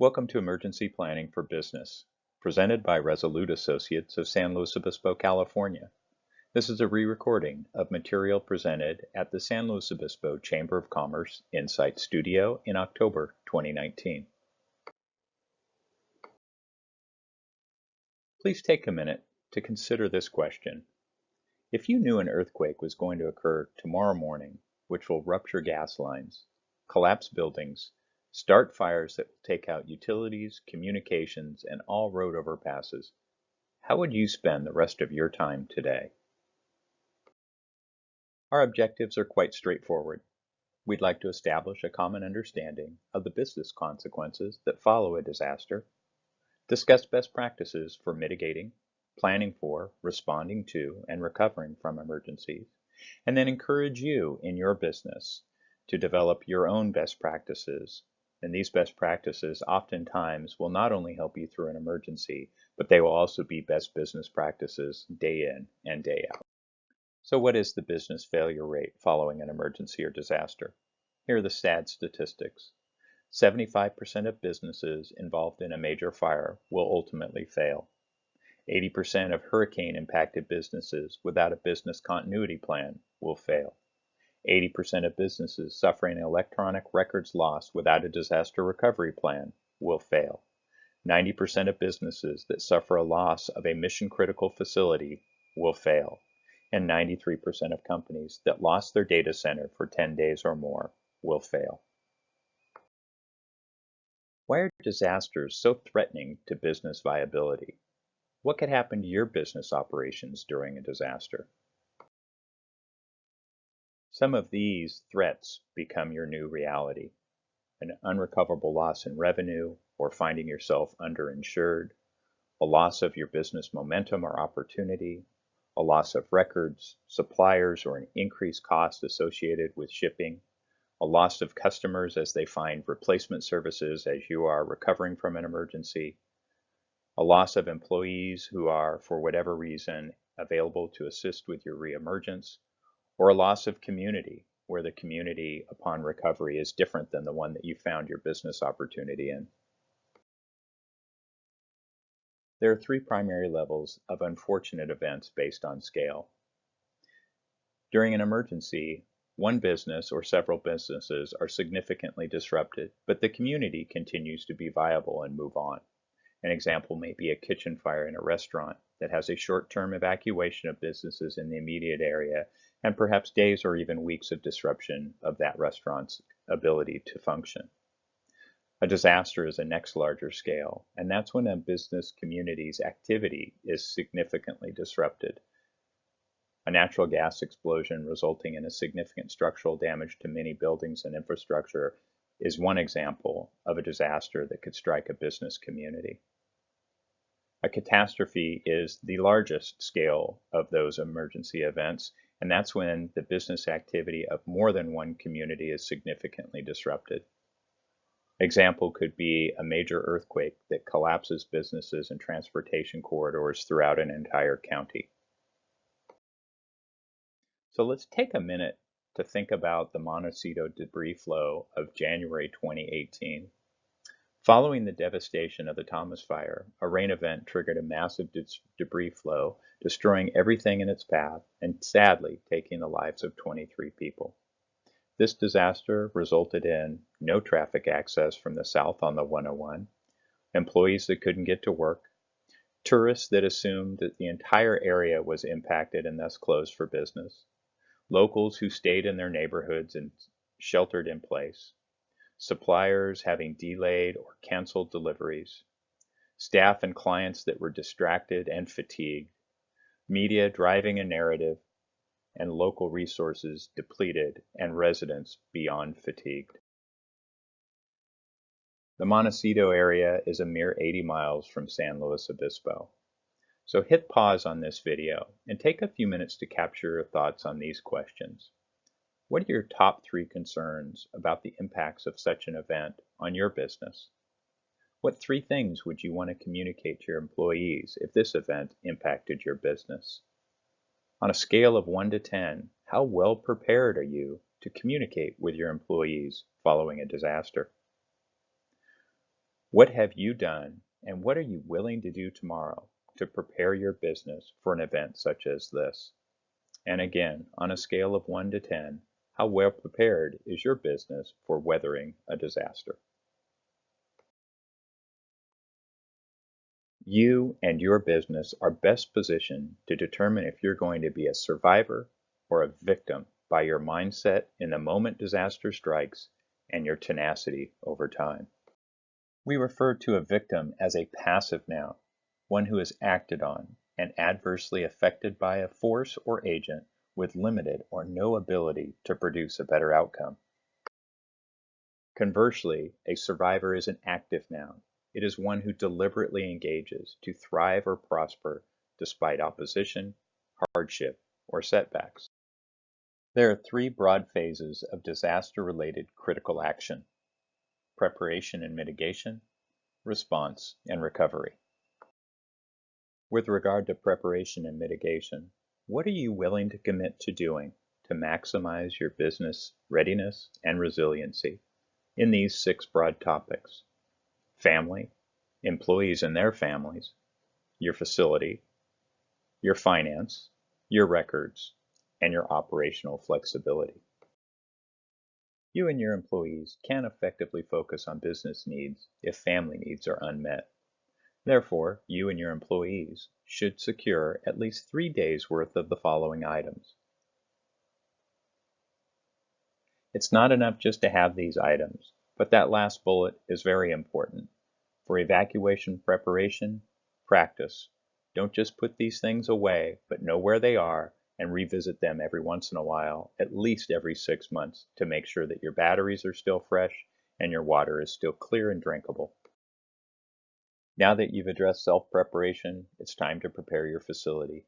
Welcome to Emergency Planning for Business, presented by Resolute Associates of San Luis Obispo, California. This is a re-recording of material presented at the San Luis Obispo Chamber of Commerce Insight Studio in October 2019. Please take a minute to consider this question. If you knew an earthquake was going to occur tomorrow morning, which will rupture gas lines, collapse buildings, start fires that will take out utilities, communications, and all road overpasses, how would you spend the rest of your time today? Our objectives are quite straightforward. We'd like to establish a common understanding of the business consequences that follow a disaster, discuss best practices for mitigating, planning for, responding to, and recovering from emergencies, and then encourage you in your business to develop your own best practices. And these best practices oftentimes will not only help you through an emergency, but they will also be best business practices day in and day out. So what is the business failure rate following an emergency or disaster? Here are the sad statistics. 75% of businesses involved in a major fire will ultimately fail. 80% of hurricane-impacted businesses without a business continuity plan will fail. 80% of businesses suffering electronic records loss without a disaster recovery plan will fail. 90% of businesses that suffer a loss of a mission-critical facility will fail. And 93% of companies that lost their data center for 10 days or more will fail. Why are disasters so threatening to business viability? What could happen to your business operations during a disaster? Some of these threats become your new reality. An unrecoverable loss in revenue, or finding yourself underinsured, a loss of your business momentum or opportunity, a loss of records, suppliers, or an increased cost associated with shipping, a loss of customers as they find replacement services as you are recovering from an emergency, a loss of employees who are, for whatever reason, available to assist with your reemergence, or a loss of community, where the community upon recovery is different than the one that you found your business opportunity in. There are three primary levels of unfortunate events based on scale. During an emergency, one business or several businesses are significantly disrupted, but the community continues to be viable and move on. An example may be a kitchen fire in a restaurant that has a short-term evacuation of businesses in the immediate area and perhaps days or even weeks of disruption of that restaurant's ability to function. A disaster is a next larger scale, and that's when a business community's activity is significantly disrupted. A natural gas explosion resulting in a significant structural damage to many buildings and infrastructure is one example of a disaster that could strike a business community. A catastrophe is the largest scale of those emergency events, and that's when the business activity of more than one community is significantly disrupted. Example could be a major earthquake that collapses businesses and transportation corridors throughout an entire county. So let's take a minute to think about the Montecito debris flow of January 2018. Following the devastation of the Thomas Fire, a rain event triggered a massive debris flow, destroying everything in its path and sadly taking the lives of 23 people. This disaster resulted in no traffic access from the south on the 101, employees that couldn't get to work, tourists that assumed that the entire area was impacted and thus closed for business, locals who stayed in their neighborhoods and sheltered in place, suppliers having delayed or canceled deliveries, staff and clients that were distracted and fatigued, media driving a narrative, and local resources depleted and residents beyond fatigued. The Montecito area is a mere 80 miles from San Luis Obispo. So hit pause on this video and take a few minutes to capture your thoughts on these questions. What are your top 3 concerns about the impacts of such an event on your business? What 3 things would you want to communicate to your employees if this event impacted your business? On a scale of 1 to 10, how well prepared are you to communicate with your employees following a disaster? What have you done, and what are you willing to do tomorrow to prepare your business for an event such as this? And again, on a scale of 1 to 10, how well prepared is your business for weathering a disaster? You and your business are best positioned to determine if you're going to be a survivor or a victim by your mindset in the moment disaster strikes and your tenacity over time. We refer to a victim as a passive noun, one who is acted on and adversely affected by a force or agent with limited or no ability to produce a better outcome. Conversely, a survivor is an active noun. It is one who deliberately engages to thrive or prosper despite opposition, hardship, or setbacks. There are three broad phases of disaster-related critical action: preparation and mitigation, response, and recovery. With regard to preparation and mitigation, what are you willing to commit to doing to maximize your business readiness and resiliency in these 6 broad topics: family, employees and their families, your facility, your finance, your records, and your operational flexibility? You and your employees can't effectively focus on business needs if family needs are unmet. Therefore, you and your employees should secure at least 3 days' worth of the following items. It's not enough just to have these items, but that last bullet is very important. For evacuation preparation, practice. Don't just put these things away, but know where they are and revisit them every once in a while, at least every 6 months, to make sure that your batteries are still fresh and your water is still clear and drinkable. Now that you've addressed self-preparation, it's time to prepare your facility.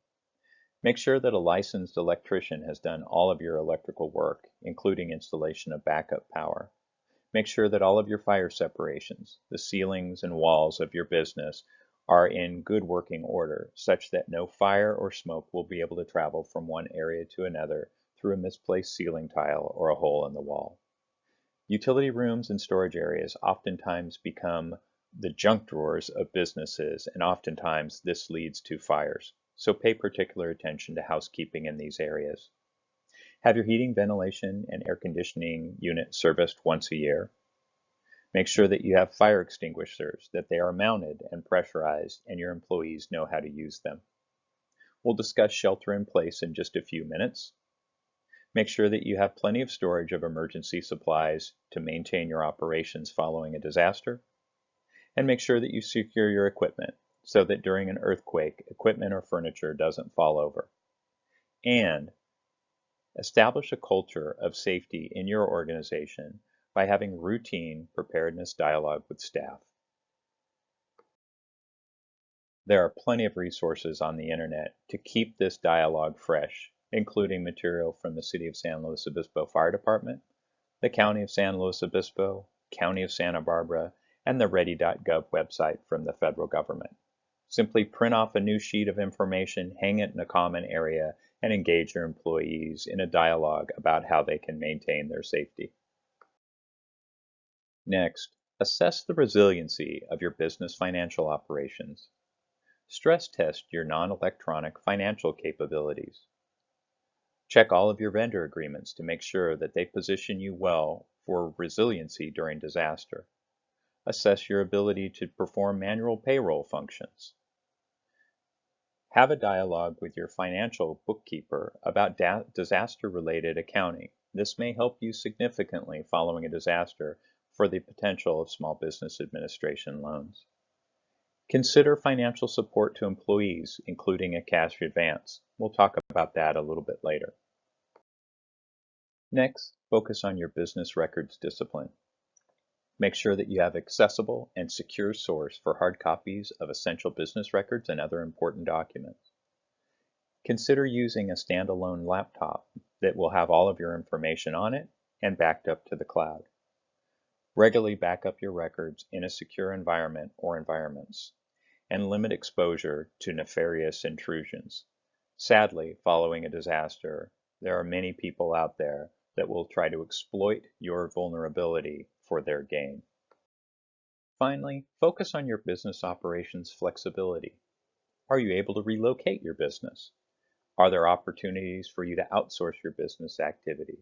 Make sure that a licensed electrician has done all of your electrical work, including installation of backup power. Make sure that all of your fire separations, the ceilings and walls of your business, are in good working order, such that no fire or smoke will be able to travel from one area to another through a misplaced ceiling tile or a hole in the wall. Utility rooms and storage areas oftentimes become the junk drawers of businesses, and oftentimes this leads to fires. So pay particular attention to housekeeping in these areas. Have your heating, ventilation, and air conditioning unit serviced once a year. Make sure that you have fire extinguishers, that they are mounted and pressurized, and your employees know how to use them. We'll discuss shelter in place in just a few minutes. Make sure that you have plenty of storage of emergency supplies to maintain your operations following a disaster. And make sure that you secure your equipment so that during an earthquake, equipment or furniture doesn't fall over. And establish a culture of safety in your organization by having routine preparedness dialogue with staff. There are plenty of resources on the internet to keep this dialogue fresh, including material from the City of San Luis Obispo Fire Department, the County of San Luis Obispo, County of Santa Barbara, and the ready.gov website from the federal government. Simply print off a new sheet of information, hang it in a common area, and engage your employees in a dialogue about how they can maintain their safety. Next, assess the resiliency of your business financial operations. Stress test your non-electronic financial capabilities. Check all of your vendor agreements to make sure that they position you well for resiliency during disaster. Assess your ability to perform manual payroll functions. Have a dialogue with your financial bookkeeper about disaster-related accounting. This may help you significantly following a disaster for the potential of Small Business Administration loans. Consider financial support to employees, including a cash advance. We'll talk about that a little bit later. Next, focus on your business records discipline. Make sure that you have accessible and secure source for hard copies of essential business records and other important documents. Consider using a standalone laptop that will have all of your information on it and backed up to the cloud. Regularly back up your records in a secure environment or environments, and limit exposure to nefarious intrusions. Sadly, following a disaster, there are many people out there that will try to exploit your vulnerability for their gain. Finally, focus on your business operations flexibility. Are you able to relocate your business? Are there opportunities for you to outsource your business activity?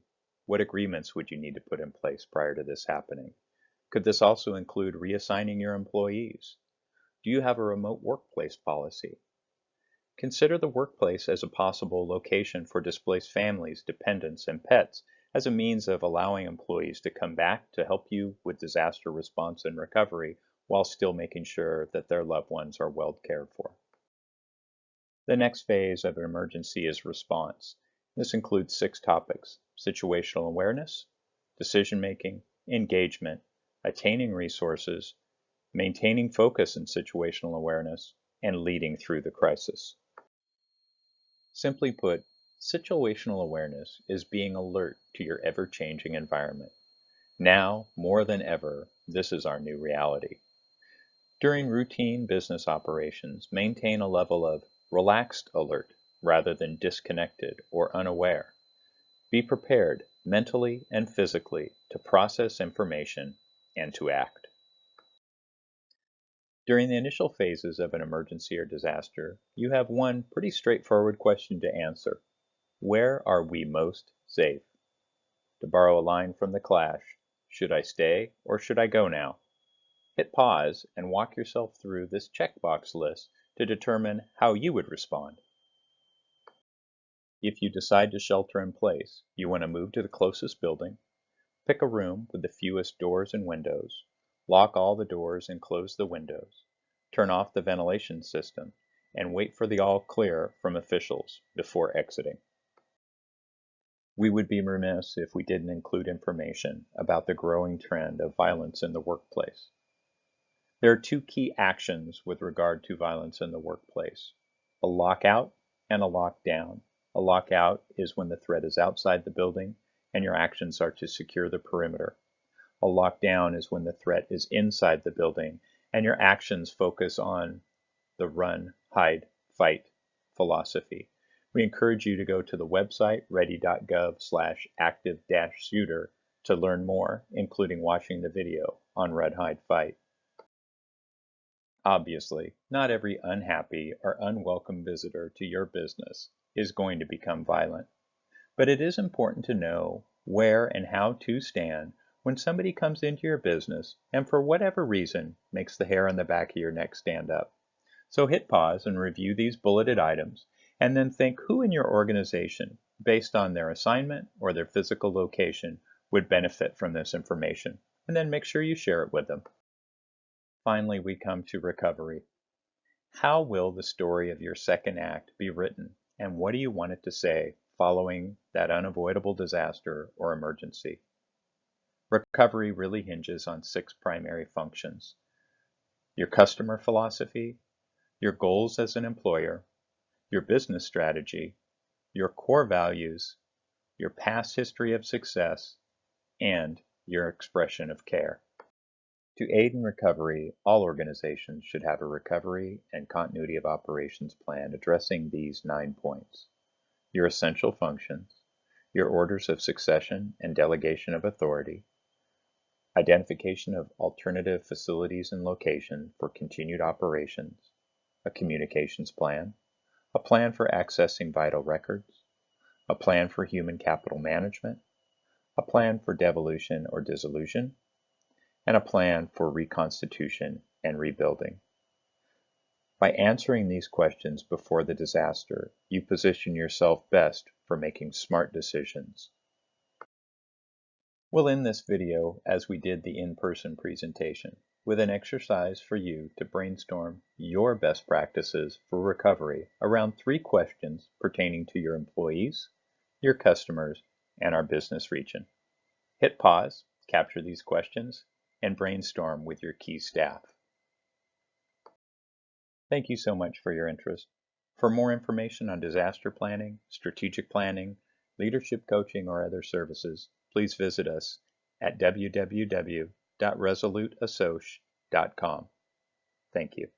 What agreements would you need to put in place prior to this happening? Could this also include reassigning your employees? Do you have a remote workplace policy? Consider the workplace as a possible location for displaced families, dependents, and pets as a means of allowing employees to come back to help you with disaster response and recovery while still making sure that their loved ones are well cared for. The next phase of an emergency is response. This includes 6 topics: situational awareness, decision-making, engagement, attaining resources, maintaining focus in situational awareness, and leading through the crisis. Simply put, situational awareness is being alert to your ever-changing environment. Now, more than ever, this is our new reality. During routine business operations, maintain a level of relaxed alert rather than disconnected or unaware. Be prepared mentally and physically to process information and to act. During the initial phases of an emergency or disaster, you have one pretty straightforward question to answer. Where are we most safe? To borrow a line from The Clash, should I stay or should I go now? Hit pause and walk yourself through this checkbox list to determine how you would respond. If you decide to shelter in place, you want to move to the closest building, pick a room with the fewest doors and windows, lock all the doors and close the windows, turn off the ventilation system, and wait for the all clear from officials before exiting. We would be remiss if we didn't include information about the growing trend of violence in the workplace. There are 2 key actions with regard to violence in the workplace: a lockout and a lockdown. A lockout is when the threat is outside the building and your actions are to secure the perimeter. A lockdown is when the threat is inside the building and your actions focus on the run, hide, fight philosophy. We encourage you to go to the website ready.gov/active-shooter to learn more, including watching the video on Run, Hide, Fight. Obviously, not every unhappy or unwelcome visitor to your business is going to become violent, but it is important to know where and how to stand when somebody comes into your business and for whatever reason makes the hair on the back of your neck stand up. So hit pause and review these bulleted items, and then think who in your organization, based on their assignment or their physical location, would benefit from this information, and then make sure you share it with them. Finally, we come to recovery. How will the story of your second act be written, and what do you want it to say following that unavoidable disaster or emergency? Recovery really hinges on 6 primary functions: your customer philosophy, your goals as an employer, your business strategy, your core values, your past history of success, and your expression of care. To aid in recovery, all organizations should have a recovery and continuity of operations plan addressing these 9 points: your essential functions, your orders of succession and delegation of authority, identification of alternative facilities and location for continued operations, a communications plan, a plan for accessing vital records, a plan for human capital management, a plan for devolution or dissolution, and a plan for reconstitution and rebuilding. By answering these questions before the disaster, you position yourself best for making smart decisions. We'll end this video as we did the in-person presentation, with an exercise for you to brainstorm your best practices for recovery around 3 questions pertaining to your employees, your customers, and our business region. Hit pause, capture these questions, and brainstorm with your key staff. Thank you so much for your interest. For more information on disaster planning, strategic planning, leadership coaching, or other services, please visit us at www.resoluteassoc.com. Thank you.